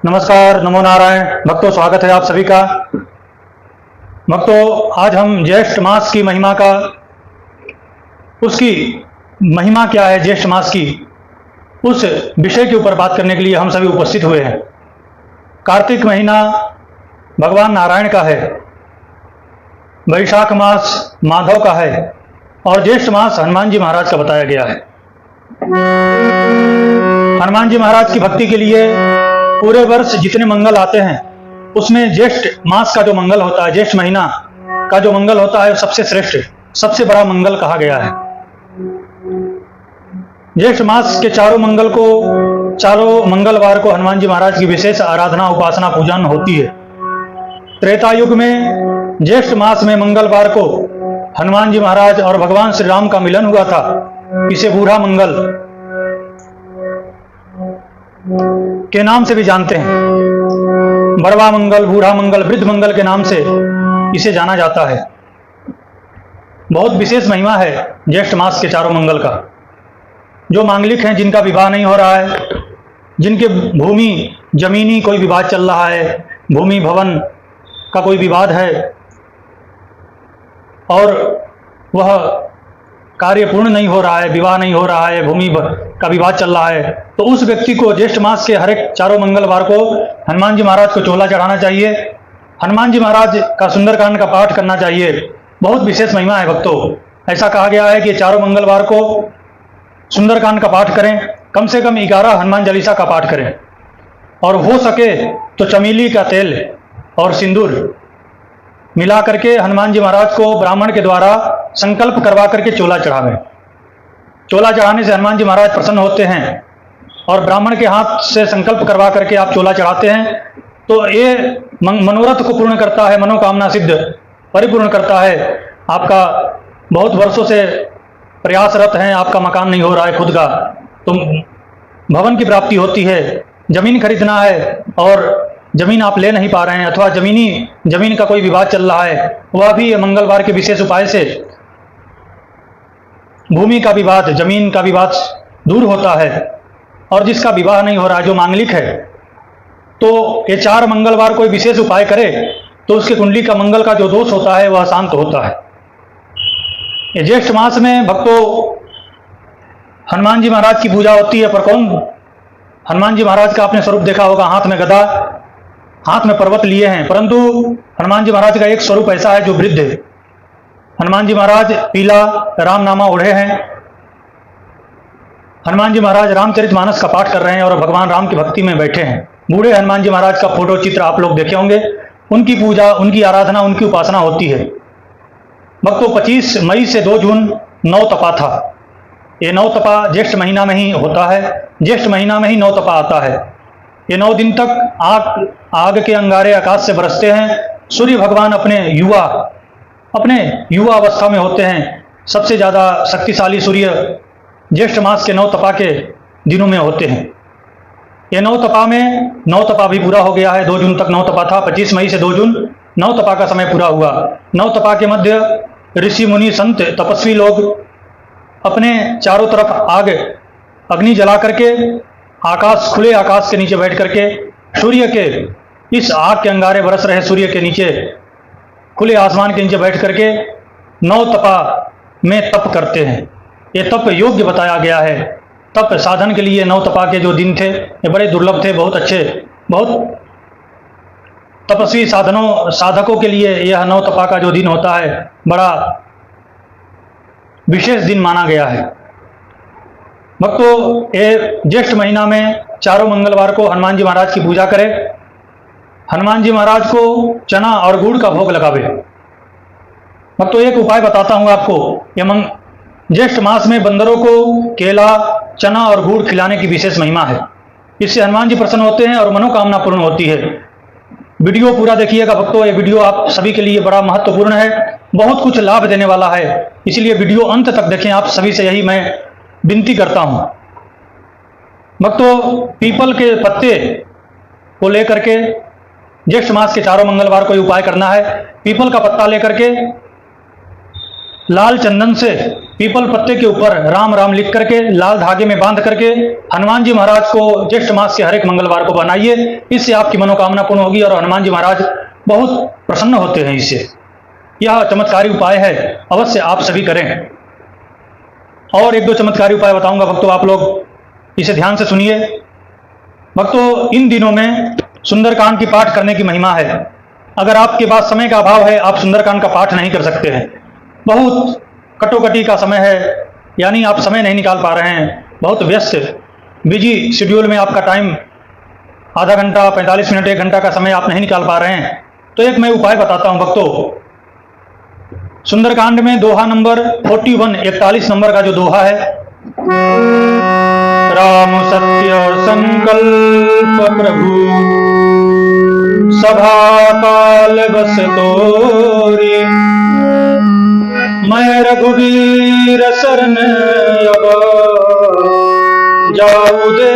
नमस्कार, नमो नारायण। भक्तों, स्वागत है आप सभी का। भक्तों, आज हम ज्येष्ठ मास की महिमा का, उसकी महिमा क्या है ज्येष्ठ मास की, उस विषय के ऊपर बात करने के लिए हम सभी उपस्थित हुए हैं। कार्तिक महीना भगवान नारायण का है, वैशाख मास माधव का है और ज्येष्ठ मास हनुमान जी महाराज का बताया गया है। हनुमान जी महाराज की भक्ति के लिए पूरे वर्ष जितने मंगल आते हैं उसमें ज्येष्ठ मास का जो मंगल होता है, ज्येष्ठ महीना का जो मंगल होता है, सबसे श्रेष्ठ, सबसे बड़ा मंगल कहा गया है। ज्येष्ठ मास के चारों मंगलवार को हनुमान जी महाराज की विशेष आराधना, उपासना, पूजन होती है। त्रेता युग में ज्येष्ठ मास में मंगलवार को हनुमान जी महाराज और भगवान श्री राम का मिलन हुआ था। इसे बूढ़ा मंगल के नाम से भी जानते हैं। बड़वा मंगल, बूढ़ा मंगल, वृद्ध मंगल के नाम से इसे जाना जाता है। बहुत विशेष महिमा है ज्येष्ठ मास के चारों मंगल का। जो मांगलिक हैं, जिनका विवाह नहीं हो रहा है, जिनके भूमि जमीनी कोई विवाद चल रहा है, भूमि भवन का कोई विवाद है और वह कार्य पूर्ण नहीं हो रहा है, विवाह नहीं हो रहा है, भूमि का विवाद चल रहा है, तो उस व्यक्ति को ज्येष्ठ मास के हर एक चारों मंगलवार को हनुमान जी महाराज को चोला चढ़ाना चाहिए। हनुमान जी महाराज का सुंदरकांड का पाठ करना चाहिए। बहुत विशेष महिमा है भक्तों। ऐसा कहा गया है कि चारों मंगलवार को सुंदरकांड का पाठ करें, कम से कम 11 हनुमान चालीसा का पाठ करें और हो सके तो चमेली का तेल और सिंदूर मिला करके हनुमान जी महाराज को ब्राह्मण के द्वारा संकल्प करवा करके चोला चढ़ावें। चोला चढ़ाने से हनुमान जी महाराज प्रसन्न होते हैं और ब्राह्मण के हाथ से संकल्प करवा करके आप चोला चढ़ाते हैं तो ये मनोरथ को पूर्ण करता है, मनोकामना सिद्ध परिपूर्ण करता है। आपका बहुत वर्षों से प्रयासरत हैं, आपका मकान नहीं हो रहा है खुद का, तो भवन की प्राप्ति होती है। जमीन खरीदना है और जमीन आप ले नहीं पा रहे हैं, अथवा जमीन का कोई विवाद चल रहा है, वह भी मंगलवार के विशेष उपाय से भूमि का विवाद, जमीन का विवाद दूर होता है। और जिसका विवाह नहीं हो रहा है, जो मांगलिक है, तो ये 4 मंगलवार कोई विशेष उपाय करे तो उसके कुंडली का मंगल का जो दोष होता है वह शांत होता है। ये ज्येष्ठ मास में भक्तों हनुमान जी महाराज की पूजा होती है। पर कौन? हनुमान जी महाराज का आपने स्वरूप देखा होगा, हाथ में गदा, हाथ में पर्वत लिए हैं, परंतु हनुमान जी महाराज का एक स्वरूप ऐसा है जो वृद्ध है। हनुमान जी महाराज पीला रामनामा ओढ़े हैं। हनुमान जी महाराज रामचरितमानस का पाठ कर रहे हैं और भगवान राम की भक्ति में बैठे हैं। बूढ़े हनुमान जी महाराज का फोटो चित्र आप लोग देखे होंगे। उनकी पूजा, उनकी आराधना, उनकी उपासना होती है। भक्तों, 25 मई से 2 जून 9 तपा था। ये 9 तपा ज्येष्ठ महीना में ही होता है। ज्येष्ठ महीना में ही 9 तपा आता है। ये 9 दिन तक आग के अंगारे आकाश से बरसते हैं। सूर्य भगवान अपने युवा अवस्था में होते हैं। सबसे ज़्यादा शक्तिशाली सूर्य ज्येष्ठ मास के 9 तपा के दिनों में होते हैं। ये 9 तपा में 9 तपा भी पूरा हो गया है। 2 जून तक 9 तपा था। 25 मई से 2 जून 9 तपा का समय पूरा हुआ। 9 तपा के मध्य ऋषि मुनि संत तपस्वी लोग अपने चारों तरफ अग्नि जला करके खुले आकाश के नीचे बैठ करके सूर्य के, इस आग के अंगारे बरस रहे सूर्य के नीचे, खुले आसमान के नीचे बैठ करके 9 तपा में तप करते हैं। ये तप योग्य बताया गया है। तप साधन के लिए 9 तपा के जो दिन थे ये बड़े दुर्लभ थे, बहुत अच्छे, बहुत तपस्वी साधकों के लिए यह 9 तपा का जो दिन होता है बड़ा विशेष दिन माना गया है। भक्तों, ये ज्येष्ठ महीना में चारों मंगलवार को हनुमान जी महाराज की पूजा करें। हनुमान जी महाराज को चना और गुड़ का भोग लगावे। भक्तों, एक उपाय बताता हूं आपको। ये ज्येष्ठ मास में बंदरों को केला, चना और गुड़ खिलाने की विशेष महिमा है। इससे हनुमान जी प्रसन्न होते हैं और मनोकामना पूर्ण होती है। वीडियो पूरा देखिएगा भक्तों। ये वीडियो आप सभी के लिए बड़ा महत्वपूर्ण है, बहुत कुछ लाभ देने वाला है, इसलिए वीडियो अंत तक देखें। आप सभी से यही मैं विनती करता हूं। भक्तों, पीपल के पत्ते को लेकर के ज्येष्ठ मास के चारों मंगलवार को उपाय करना है। पीपल का पत्ता लेकर के लाल चंदन से पीपल पत्ते के ऊपर राम राम लिख करके लाल धागे में बांध करके हनुमान जी महाराज को ज्येष्ठ मास के हर एक मंगलवार को बनाइए। इससे आपकी मनोकामना पूर्ण होगी और हनुमान जी महाराज बहुत प्रसन्न होते हैं इससे। यह चमत्कारी उपाय है, अवश्य आप सभी करें। और एक दो चमत्कारी उपाय बताऊंगा भक्तों, आप लोग इसे ध्यान से सुनिए। भक्तों, इन दिनों में सुंदरकांड की पाठ करने की महिमा है। अगर आपके पास समय का अभाव है, आप सुंदरकांड का पाठ नहीं कर सकते हैं, बहुत कटोकटी का समय है, यानी आप समय नहीं निकाल पा रहे हैं, बहुत व्यस्त बिजी शेड्यूल में आपका टाइम आधा घंटा 45 मिनट 1 घंटा का समय आप नहीं निकाल पा रहे हैं, तो एक मैं उपाय बताता हूं भक्तों। सुंदरकांड में दोहा नंबर 41 41 नंबर का जो दोहा है, राम सत्य संकल्प प्रभु सभा काल बस तोरी, मैं रघुवीर शरण अब जाऊ दे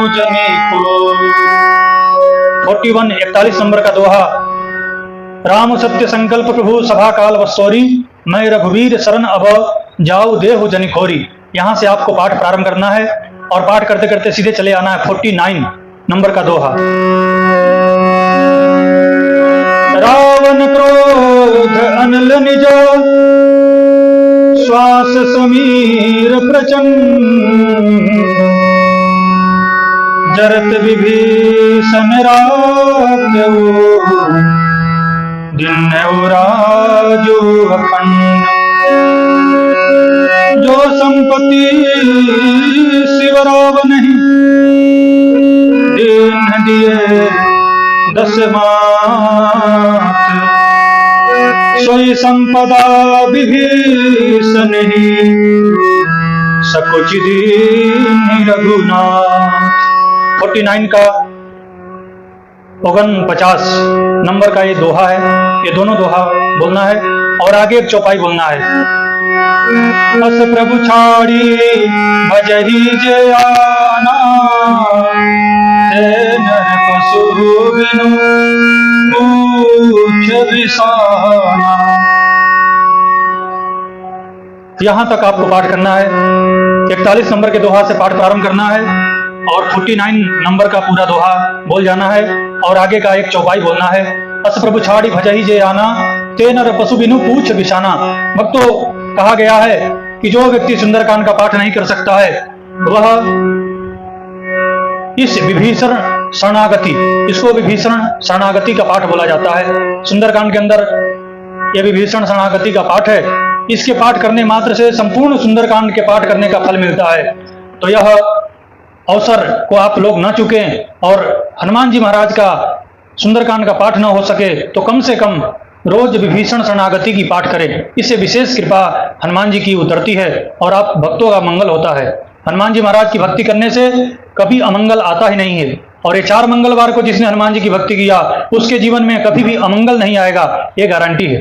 जनी को। 41 41 नंबर का दोहा, राम सत्य संकल्प प्रभु सभा काल वसोरी, मैं रघुवीर शरण अब जाऊ देहु जनि खोरी। यहां से आपको पाठ प्रारंभ करना है और पाठ करते करते सीधे चले आना है 49 नंबर का दोहा। रावण क्रोध अनल निज श्वास समीर प्रचंड, जरत विभीषण राघव दिन राजू अखंड, जो संपत्ति शिव रावण दीन दिए 10 मात, सोई संपदा विभीषण सकुच दीन रघुनाथ। 49 का 49 नंबर का ये दोहा है, ये दोनों दोहा बोलना है और आगे एक चौपाई बोलना है। बस प्रभु छाड़ी भजहि जे आना, नर पशु बिनु पूछ बिसाना। यहां तक आपको पाठ करना है। 41 नंबर के दोहा से पाठ प्रारंभ करना है और 49 नंबर का पूरा दोहा बोल जाना है और आगे का एक चौपाई बोलना है। अस प्रभु छाड़ी भजहि जे आना, ते नर पशु बिनु पूछ बिसाना। भक्तों, कहा गया है कि जो व्यक्ति सुंदरकांड का पाठ नहीं कर सकता है वह इस विभीषण शरणागति, इसको विभीषण शरणागति का पाठ बोला जाता है। सुंदरकांड के अंदर यह विभीषण शरणागति का पाठ है। इसके पाठ करने मात्र से संपूर्ण सुंदरकांड के पाठ करने का फल मिलता है। तो यह अवसर को आप लोग न चुकें और हनुमान जी महाराज का सुंदरकांड का पाठ न हो सके तो कम से कम रोज विभीषण शरणागति की पाठ करें। इससे विशेष कृपा हनुमान जी की उतरती है और आप भक्तों का मंगल होता है। हनुमान जी महाराज की भक्ति करने से कभी अमंगल आता ही नहीं है और ये 4 मंगलवार को जिसने हनुमान जी की भक्ति किया उसके जीवन में कभी भी अमंगल नहीं आएगा, ये गारंटी है।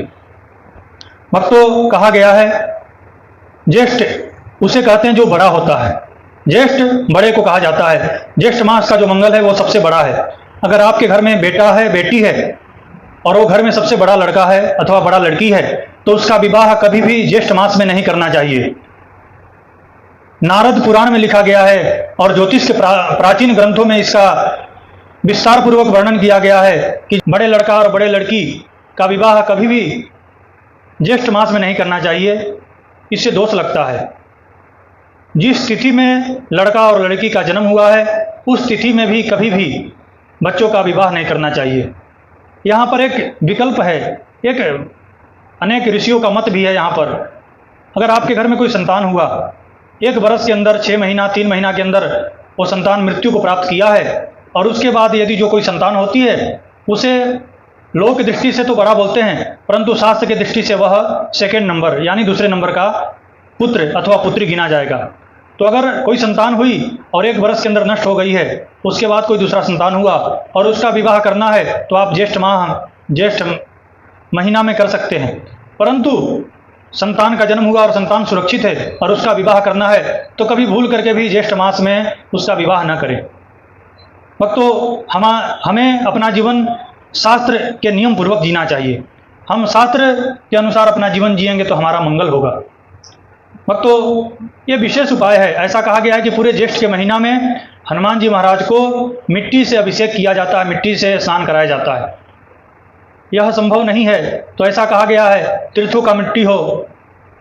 भक्तों, कहा गया है ज्येष्ठ उसे कहते हैं जो बड़ा होता है, ज्येष्ठ बड़े को कहा जाता है। ज्येष्ठ मास का जो मंगल है वो सबसे बड़ा है। अगर आपके घर में बेटा है, बेटी है और वो घर में सबसे बड़ा लड़का है अथवा बड़ा लड़की है तो उसका विवाह कभी भी ज्येष्ठ मास में नहीं करना चाहिए। नारद पुराण में लिखा गया है और ज्योतिष के प्राचीन ग्रंथों में इसका विस्तार पूर्वक वर्णन किया गया है कि बड़े लड़का और बड़े लड़की का विवाह कभी भी ज्येष्ठ मास में नहीं करना चाहिए, इससे दोष लगता है। जिस तिथि में लड़का और लड़की का जन्म हुआ है उस तिथि में भी कभी भी बच्चों का विवाह नहीं करना चाहिए। यहाँ पर एक विकल्प है, एक अनेक ऋषियों का मत भी है। यहाँ पर अगर आपके घर में कोई संतान हुआ, 1 वर्ष के अंदर 6 महीना 3 महीना के अंदर वो संतान मृत्यु को प्राप्त किया है और उसके बाद यदि जो कोई संतान होती है उसे लोक दृष्टि से तो बड़ा बोलते हैं परंतु शास्त्र की दृष्टि से वह 2nd नंबर यानी दूसरे नंबर का पुत्र अथवा पुत्री गिना जाएगा। तो अगर कोई संतान हुई और 1 वर्ष के अंदर नष्ट हो गई है, उसके बाद कोई दूसरा संतान हुआ और उसका विवाह करना है तो आप ज्येष्ठ महीना में कर सकते हैं। परंतु संतान का जन्म हुआ और संतान सुरक्षित है और उसका विवाह करना है तो कभी भूल करके भी ज्येष्ठ मास में उसका विवाह न करें। भक्तों, हमें अपना जीवन शास्त्र के नियम पूर्वक जीना चाहिए। हम शास्त्र के अनुसार अपना जीवन जिएंगे तो हमारा मंगल होगा। भक्तों, ये विशेष उपाय है। ऐसा कहा गया है कि पूरे ज्येष्ठ के महीना में हनुमान जी महाराज को मिट्टी से अभिषेक किया जाता है, मिट्टी से स्नान कराया जाता है। यह संभव नहीं है तो ऐसा कहा गया है, तीर्थों का मिट्टी हो,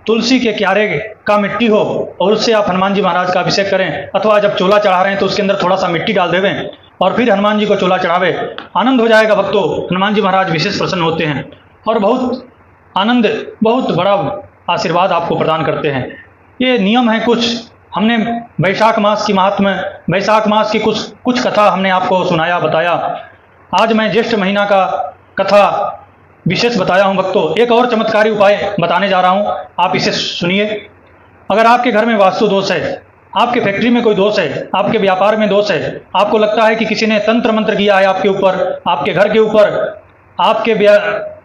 तुलसी के क्यारे का मिट्टी हो और उससे आप हनुमान जी महाराज का अभिषेक करें, अथवा जब चोला चढ़ा रहे हैं तो उसके अंदर थोड़ा सा मिट्टी डाल देवें और फिर हनुमान जी को चोला चढ़ावे। आनंद हो जाएगा भक्तों। हनुमान जी महाराज विशेष प्रसन्न होते हैं और बहुत आनंद, बहुत बड़ा आशीर्वाद आपको प्रदान करते हैं। ये नियम है कुछ। हमने वैशाख मास की महात्म्य, वैशाख मास की कुछ कथा हमने आपको सुनाया, बताया। आज मैं ज्येष्ठ महीना का कथा विशेष बताया हूँ भक्तों। एक और चमत्कारी उपाय बताने जा रहा हूँ, आप इसे सुनिए। अगर आपके घर में वास्तु दोष है, आपके फैक्ट्री में कोई दोष है, आपके व्यापार में दोष है, आपको लगता है कि किसी ने तंत्र मंत्र किया है आपके ऊपर, आपके घर के ऊपर, आपके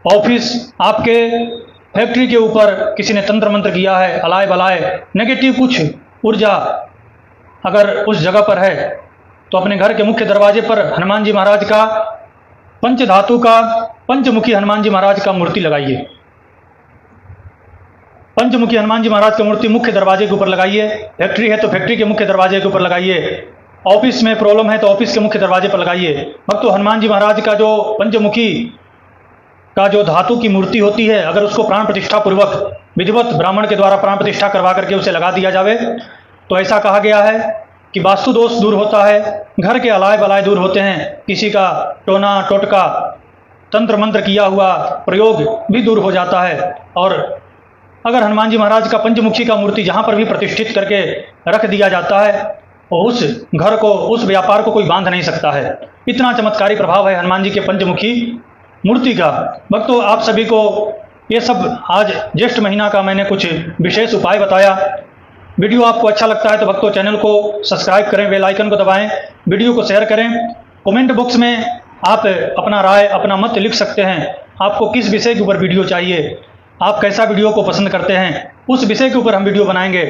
ऑफिस, आपके फैक्ट्री के ऊपर किसी ने तंत्र मंत्र किया है, अलाय बलाय नेगेटिव कुछ ऊर्जा अगर उस जगह पर है, तो अपने घर के मुख्य दरवाजे पर हनुमान जी महाराज का पंच धातु का पंचमुखी हनुमान जी महाराज का मूर्ति लगाइए। पंचमुखी हनुमान जी महाराज की मूर्ति मुख्य दरवाजे के ऊपर लगाइए। फैक्ट्री है तो फैक्ट्री के मुख्य दरवाजे के ऊपर लगाइए। ऑफिस में प्रॉब्लम है तो ऑफिस के मुख्य दरवाजे पर लगाइए। भक्तों, हनुमान जी महाराज का जो पंचमुखी का जो धातु की मूर्ति होती है, अगर उसको प्राण प्रतिष्ठा पूर्वक विधिवत ब्राह्मण के द्वारा प्राण प्रतिष्ठा करवा करके उसे लगा दिया जावे तो ऐसा कहा गया है कि वास्तु दोष दूर होता है, घर के अलाय बलाय दूर होते हैं, किसी का टोना टोटका तंत्र मंत्र किया हुआ प्रयोग भी दूर हो जाता है। और अगर हनुमान जी महाराज का पंचमुखी का मूर्ति जहाँ पर भी प्रतिष्ठित करके रख दिया जाता है, तो उस घर को, उस व्यापार को कोई बांध नहीं सकता है। इतना चमत्कारी प्रभाव है हनुमान जी के पंचमुखी मूर्ति का। भक्तों, आप सभी को ये सब आज ज्येष्ठ महीना का मैंने कुछ विशेष उपाय बताया। वीडियो आपको अच्छा लगता है तो भक्तों चैनल को सब्सक्राइब करें, बेल आइकन को दबाएं, वीडियो को शेयर करें। कमेंट बॉक्स में आप अपना राय, अपना मत लिख सकते हैं। आपको किस विषय के ऊपर वीडियो चाहिए, आप कैसा वीडियो को पसंद करते हैं, उस विषय के ऊपर हम वीडियो बनाएंगे।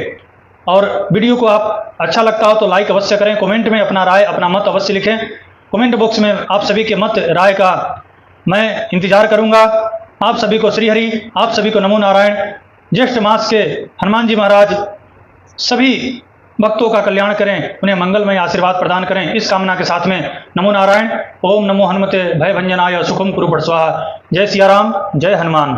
और वीडियो को आप अच्छा लगता हो तो लाइक अवश्य करें। कमेंट में अपना राय, अपना मत अवश्य लिखें। कमेंट बॉक्स में आप सभी के मत, राय का मैं इंतजार करूंगा। आप सभी को श्री हरि, आप सभी को नमो नारायण। ज्येष्ठ मास के हनुमान जी महाराज सभी भक्तों का कल्याण करें, उन्हें मंगलमय आशीर्वाद प्रदान करें, इस कामना के साथ में नमो नारायण। ओम नमो हनुमते भय भंजनाय सुखम कुरु स्वाहा। जय सिया राम, जय हनुमान।